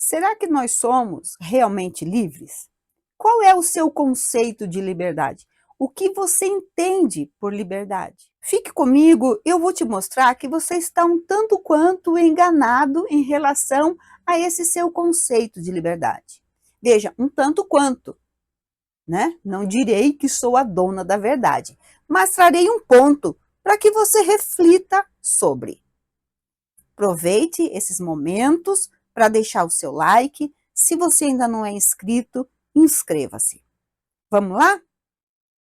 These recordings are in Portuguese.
Será que nós somos realmente livres? Qual é o seu conceito de liberdade? O que você entende por liberdade? Fique comigo, eu vou te mostrar que você está um tanto quanto enganado em relação a esse seu conceito de liberdade. Veja, um tanto quanto, né? Não direi que sou a dona da verdade, mas trarei um ponto para que você reflita sobre. Aproveite esses momentos para deixar o seu like. Se você ainda não é inscrito, inscreva-se. Vamos lá?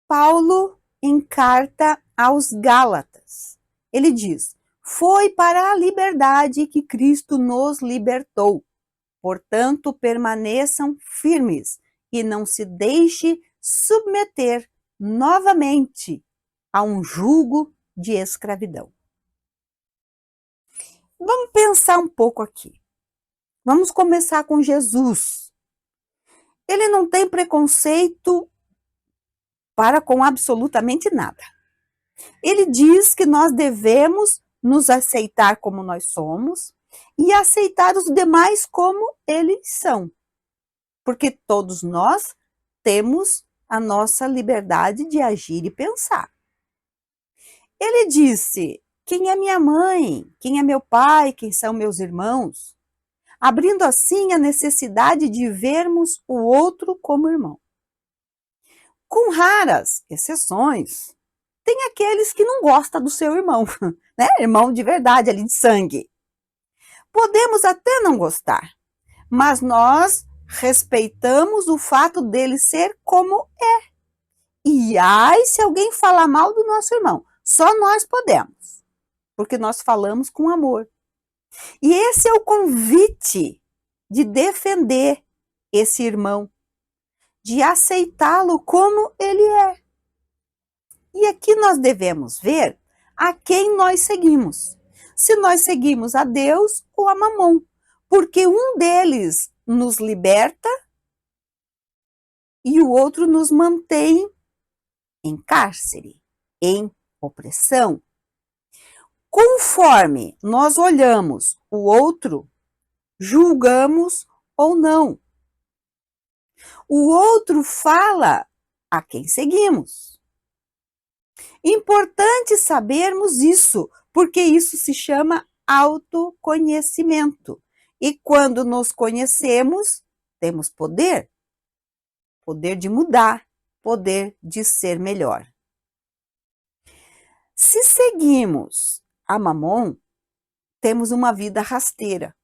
Paulo, em carta aos Gálatas, ele diz: foi para a liberdade que Cristo nos libertou. Portanto, permaneçam firmes e não se deixe submeter novamente a um jugo de escravidão. Vamos pensar um pouco aqui. Vamos começar com Jesus. Ele não tem preconceito para com absolutamente nada. Ele diz que nós devemos nos aceitar como nós somos e aceitar os demais como eles são. Porque todos nós temos a nossa liberdade de agir e pensar. Ele disse: quem é minha mãe? Quem é meu pai? Quem são meus irmãos? Abrindo assim a necessidade de vermos o outro como irmão. Com raras exceções, tem aqueles que não gostam do seu irmão, né? Irmão de verdade, ali de sangue. Podemos até não gostar, mas nós respeitamos o fato dele ser como é. E ai, se alguém falar mal do nosso irmão, só nós podemos, porque nós falamos com amor. E esse é o convite de defender esse irmão, de aceitá-lo como ele é. E aqui nós devemos ver a quem nós seguimos. Se nós seguimos a Deus ou a Mamon, porque um deles nos liberta e o outro nos mantém em cárcere, em opressão. Conforme nós olhamos o outro, julgamos ou não. O outro fala a quem seguimos. Importante sabermos isso, porque isso se chama autoconhecimento. E quando nos conhecemos, temos poder. Poder de mudar, poder de ser melhor. Se seguimos a Mamon, temos uma vida rasteira.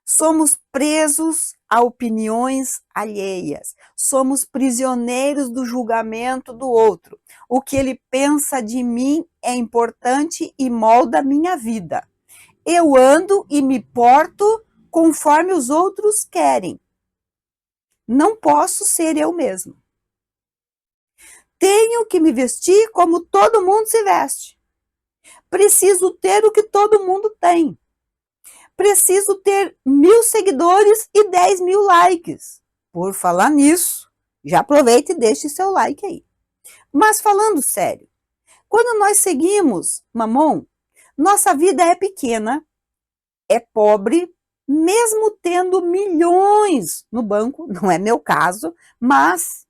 Somos presos a opiniões alheias. Somos prisioneiros do julgamento do outro. O que ele pensa de mim é importante e molda a minha vida. Eu ando e me porto conforme os outros querem. Não posso ser eu mesmo. Tenho que me vestir como todo mundo se veste. Preciso ter o que todo mundo tem. Preciso ter 1000 seguidores e 10.000 likes. Por falar nisso, já aproveite e deixe seu like aí. Mas falando sério, quando nós seguimos Mamon, nossa vida é pequena, é pobre, mesmo tendo milhões no banco, não é meu caso, mas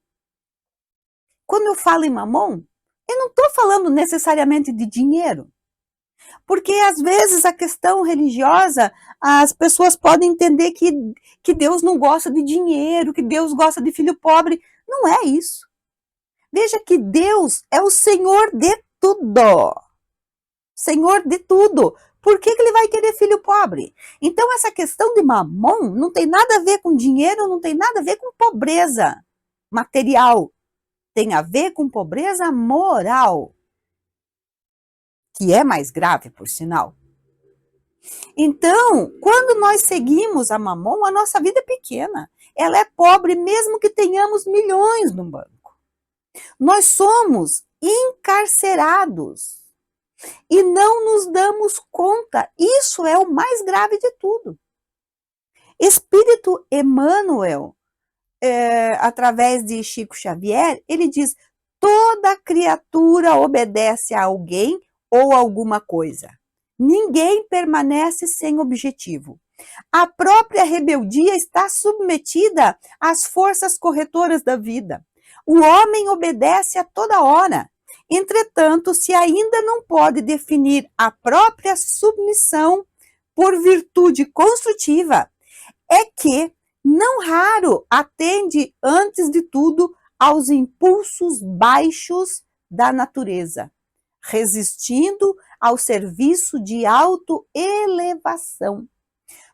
quando eu falo em Mamon, eu não estou falando necessariamente de dinheiro. Porque às vezes a questão religiosa, as pessoas podem entender que Deus não gosta de dinheiro, que Deus gosta de filho pobre. Não é isso. Veja que Deus é o Senhor de tudo. Senhor de tudo. Por que ele vai querer filho pobre? Então essa questão de mamon não tem nada a ver com dinheiro, não tem nada a ver com pobreza material. Tem a ver com pobreza moral. Que é mais grave, por sinal. Então, quando nós seguimos a Mamon, a nossa vida é pequena. Ela é pobre, mesmo que tenhamos milhões no banco. Nós somos encarcerados e não nos damos conta. Isso é o mais grave de tudo. Espírito Emmanuel, através de Chico Xavier, ele diz: toda criatura obedece a alguém ou alguma coisa. Ninguém permanece sem objetivo. A própria rebeldia está submetida às forças corretoras da vida. O homem obedece a toda hora. Entretanto, se ainda não pode definir a própria submissão por virtude construtiva, é que, não raro, atende antes de tudo aos impulsos baixos da natureza, resistindo ao serviço de autoelevação.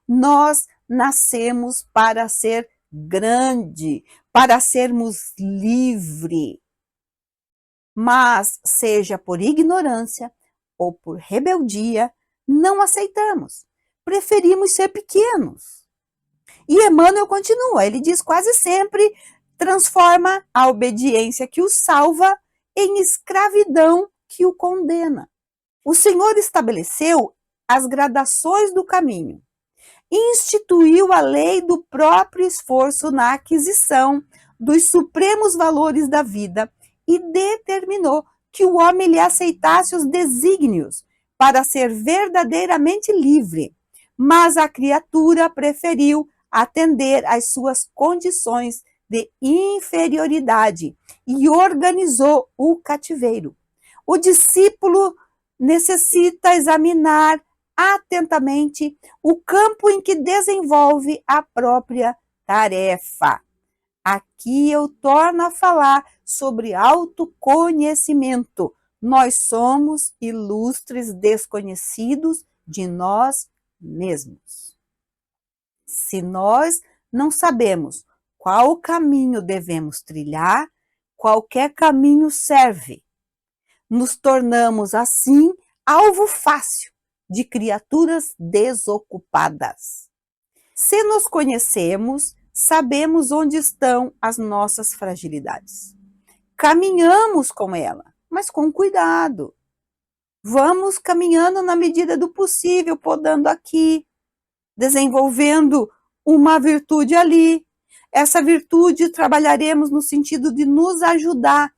Nós nascemos para ser grande, para sermos livre. Mas, seja por ignorância ou por rebeldia, não aceitamos. Preferimos ser pequenos. E Emmanuel continua, ele diz quase sempre, transforma a obediência que o salva em escravidão que o condena. O Senhor estabeleceu as gradações do caminho, instituiu a lei do próprio esforço na aquisição dos supremos valores da vida e determinou que o homem lhe aceitasse os desígnios para ser verdadeiramente livre, mas a criatura preferiu atender às suas condições de inferioridade e organizou o cativeiro. O discípulo necessita examinar atentamente o campo em que desenvolve a própria tarefa. Aqui eu torno a falar sobre autoconhecimento. Nós somos ilustres desconhecidos de nós mesmos. Se nós não sabemos qual caminho devemos trilhar, qualquer caminho serve. Nos tornamos, assim, alvo fácil de criaturas desocupadas. Se nos conhecemos, sabemos onde estão as nossas fragilidades. Caminhamos com ela, mas com cuidado. Vamos caminhando na medida do possível, podando aqui, desenvolvendo uma virtude ali. Essa virtude trabalharemos no sentido de nos ajudar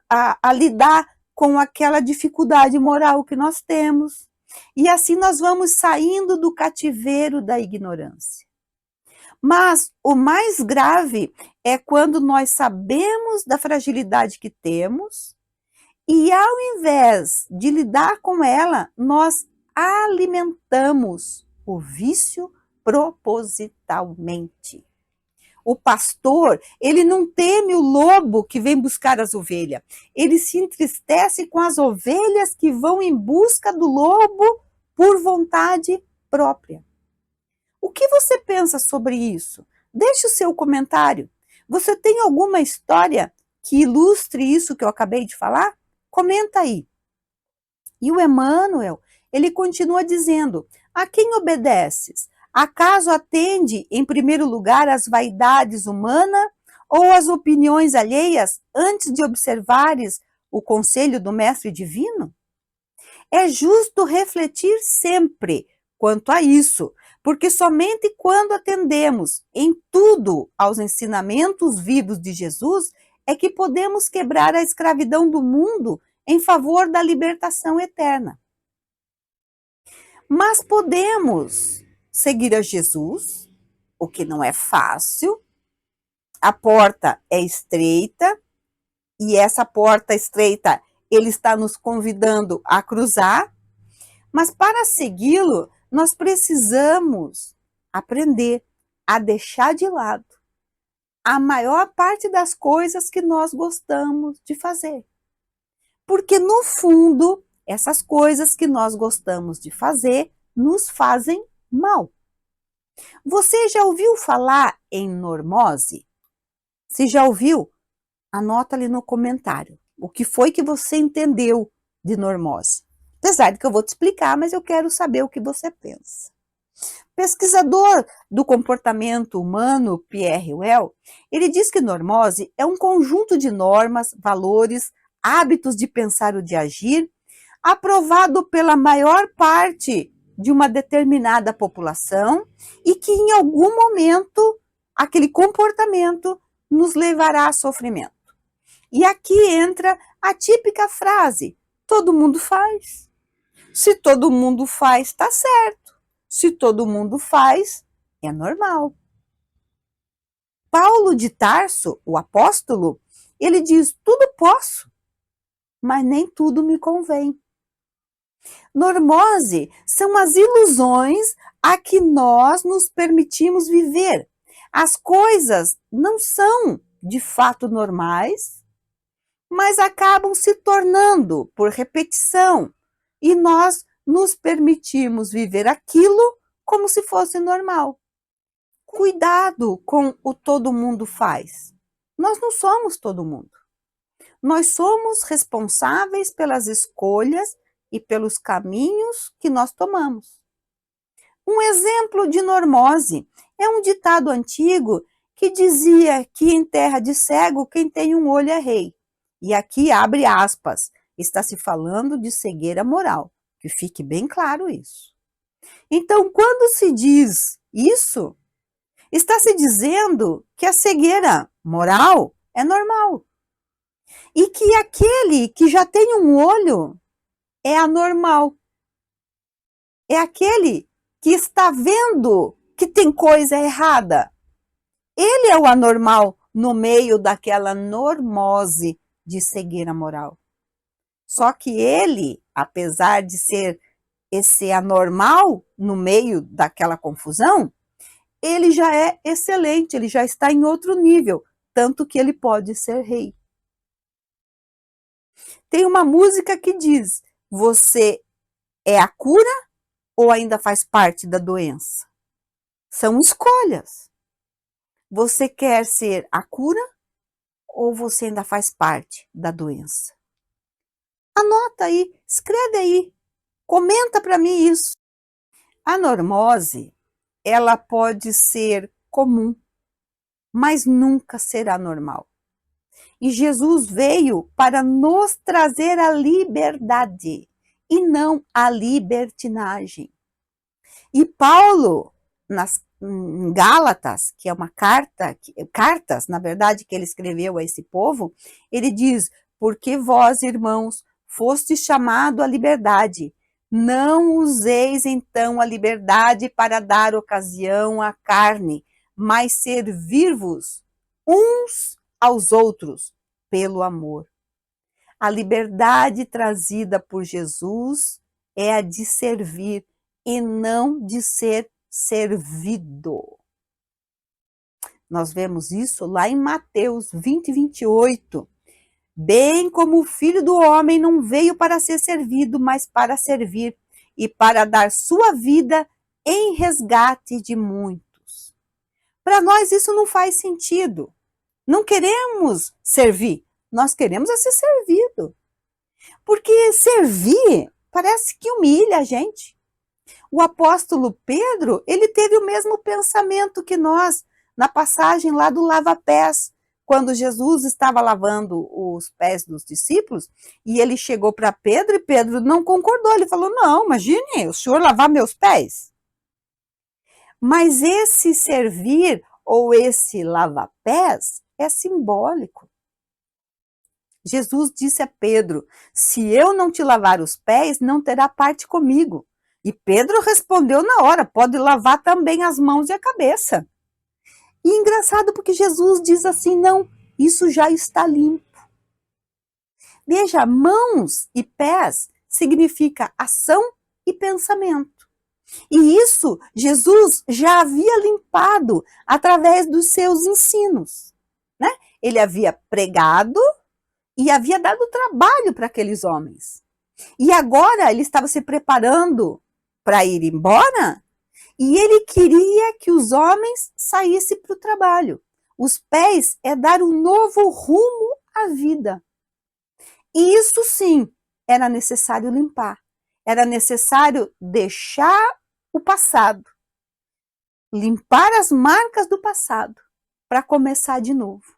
a lidar com aquela dificuldade moral que nós temos. E assim nós vamos saindo do cativeiro da ignorância. Mas o mais grave é quando nós sabemos da fragilidade que temos e, ao invés de lidar com ela, nós alimentamos o vício propositalmente. O pastor, ele não teme o lobo que vem buscar as ovelhas. Ele se entristece com as ovelhas que vão em busca do lobo por vontade própria. O que você pensa sobre isso? Deixe o seu comentário. Você tem alguma história que ilustre isso que eu acabei de falar? Comenta aí. E o Emmanuel, ele continua dizendo: a quem obedeces? Acaso atende, em primeiro lugar, às vaidades humanas ou às opiniões alheias antes de observares o conselho do Mestre Divino? É justo refletir sempre quanto a isso, porque somente quando atendemos em tudo aos ensinamentos vivos de Jesus é que podemos quebrar a escravidão do mundo em favor da libertação eterna. Mas podemos seguir a Jesus, o que não é fácil. A porta é estreita e essa porta estreita ele está nos convidando a cruzar, mas para segui-lo nós precisamos aprender a deixar de lado a maior parte das coisas que nós gostamos de fazer. Porque no fundo, essas coisas que nós gostamos de fazer nos fazem mal. Você já ouviu falar em normose? Se já ouviu, anota ali no comentário. O que foi que você entendeu de normose? Apesar de que eu vou te explicar, mas eu quero saber o que você pensa. Pesquisador do comportamento humano, Pierre Well, ele diz que normose é um conjunto de normas, valores, hábitos de pensar ou de agir, aprovado pela maior parte de uma determinada população e que em algum momento aquele comportamento nos levará a sofrimento. E aqui entra a típica frase: todo mundo faz. Se todo mundo faz, está certo. Se todo mundo faz, é normal. Paulo de Tarso, o apóstolo, ele diz: tudo posso, mas nem tudo me convém. Normose são as ilusões a que nós nos permitimos viver. As coisas não são de fato normais, mas acabam se tornando por repetição, e nós nos permitimos viver aquilo como se fosse normal. Cuidado com o todo mundo faz. Nós não somos todo mundo. Nós somos responsáveis pelas escolhas e pelos caminhos que nós tomamos. Um exemplo de normose é um ditado antigo que dizia que em terra de cego quem tem um olho é rei. E aqui abre aspas, está se falando de cegueira moral, que fique bem claro isso. Então, quando se diz isso, está se dizendo que a cegueira moral é normal. E que aquele que já tem um olho é anormal. É aquele que está vendo que tem coisa errada. Ele é o anormal no meio daquela normose de cegueira moral. Só que ele, apesar de ser esse anormal no meio daquela confusão, ele já é excelente, ele já está em outro nível, tanto que ele pode ser rei. Tem uma música que diz: você é a cura ou ainda faz parte da doença? São escolhas. Você quer ser a cura ou você ainda faz parte da doença? Anota aí, escreve aí, comenta para mim isso. A normose, ela pode ser comum, mas nunca será normal. E Jesus veio para nos trazer a liberdade e não a libertinagem. E Paulo, em Gálatas, que é uma cartas, na verdade, que ele escreveu a esse povo, ele diz: porque vós, irmãos, fostes chamado à liberdade, não useis então a liberdade para dar ocasião à carne, mas servir-vos uns aos outros pelo amor. A liberdade trazida por Jesus é a de servir e não de ser servido. Nós vemos isso lá em Mateus 20, 28. Bem como o Filho do Homem não veio para ser servido, mas para servir e para dar sua vida em resgate de muitos. Para nós isso não faz sentido. Não queremos servir, nós queremos ser servido. Porque servir parece que humilha a gente. O apóstolo Pedro, ele teve o mesmo pensamento que nós, na passagem lá do lava-pés, quando Jesus estava lavando os pés dos discípulos, e ele chegou para Pedro, e Pedro não concordou, ele falou: não, imagine, o senhor lavar meus pés. Mas esse servir, ou esse lava-pés, é simbólico. Jesus disse a Pedro: se eu não te lavar os pés, não terá parte comigo. E Pedro respondeu na hora: pode lavar também as mãos e a cabeça. E engraçado porque Jesus diz assim: não, isso já está limpo. Veja, mãos e pés significa ação e pensamento. E isso Jesus já havia limpado através dos seus ensinos, né? Ele havia pregado e havia dado trabalho para aqueles homens. E agora ele estava se preparando para ir embora e ele queria que os homens saíssem para o trabalho. Os pés é dar um novo rumo à vida. E isso sim era necessário limpar. Era necessário deixar o passado. Limpar as marcas do passado para começar de novo.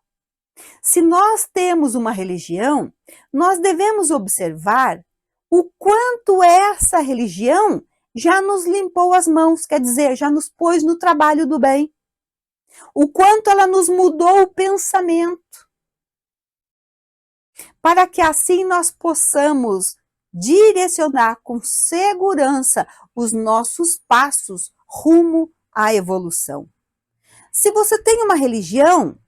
Se nós temos uma religião, nós devemos observar o quanto essa religião já nos limpou as mãos, quer dizer, já nos pôs no trabalho do bem. O quanto ela nos mudou o pensamento. Para que assim nós possamos direcionar com segurança os nossos passos rumo à evolução. Se você tem uma religião,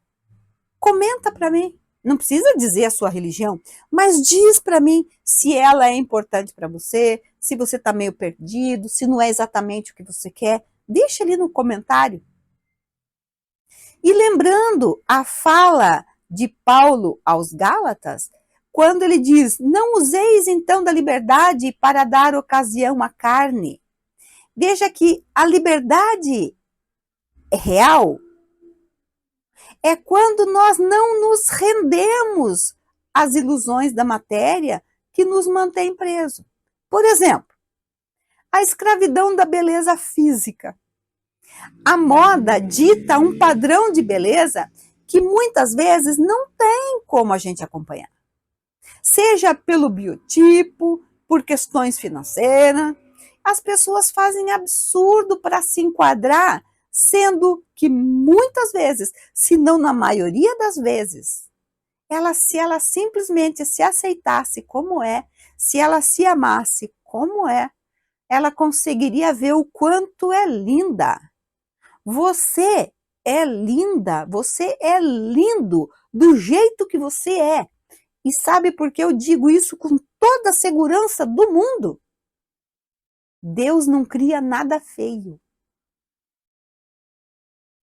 comenta para mim. Não precisa dizer a sua religião, mas diz para mim se ela é importante para você, se você está meio perdido, se não é exatamente o que você quer. Deixa ali no comentário. E lembrando a fala de Paulo aos Gálatas, quando ele diz: não useis então da liberdade para dar ocasião à carne. Veja que a liberdade real é quando nós não nos rendemos às ilusões da matéria que nos mantém presos. Por exemplo, a escravidão da beleza física. A moda dita um padrão de beleza que muitas vezes não tem como a gente acompanhar. Seja pelo biotipo, por questões financeiras, as pessoas fazem absurdo para se enquadrar, sendo que muitas vezes, se não na maioria das vezes, se ela simplesmente se aceitasse como é, se ela se amasse como é, ela conseguiria ver o quanto é linda. Você é linda, você é lindo do jeito que você é. E sabe por que eu digo isso com toda a segurança do mundo? Deus não cria nada feio.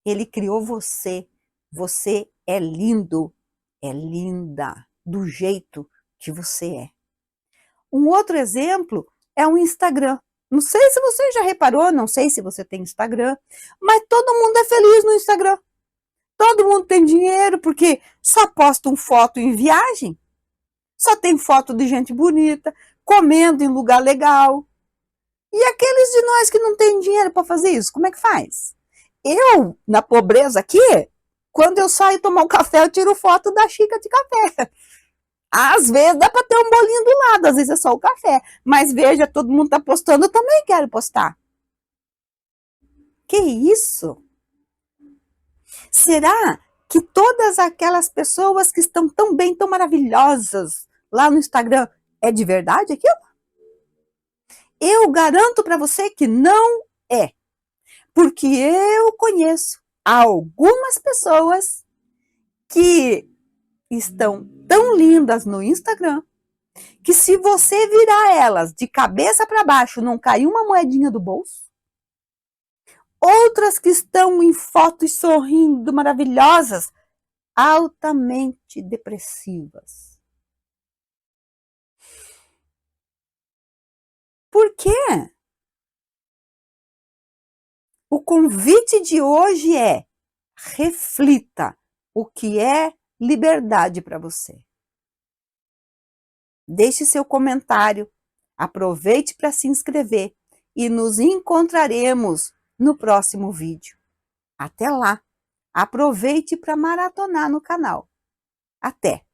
Ele criou você. Você é lindo, é linda, do jeito que você é. Um outro exemplo é o Instagram. Não sei se você já reparou, não sei se você tem Instagram, mas todo mundo é feliz no Instagram. Todo mundo tem dinheiro porque só postam foto em viagem, só tem foto de gente bonita, comendo em lugar legal. E aqueles de nós que não tem dinheiro para fazer isso, como é que faz? Eu, na pobreza aqui, quando eu saio tomar um café, eu tiro foto da xícara de café. Às vezes dá para ter um bolinho do lado, às vezes é só o café. Mas veja, todo mundo está postando, eu também quero postar. Que isso? Será que todas aquelas pessoas que estão tão bem, tão maravilhosas lá no Instagram, é de verdade aquilo? Eu garanto para você que não é. Porque eu conheço algumas pessoas que estão tão lindas no Instagram que se você virar elas de cabeça para baixo, não cair uma moedinha do bolso. Outras que estão em fotos sorrindo, maravilhosas, altamente depressivas. Por quê? O convite de hoje é: reflita o que é liberdade para você. Deixe seu comentário, aproveite para se inscrever e nos encontraremos no próximo vídeo. Até lá! Aproveite para maratonar no canal. Até!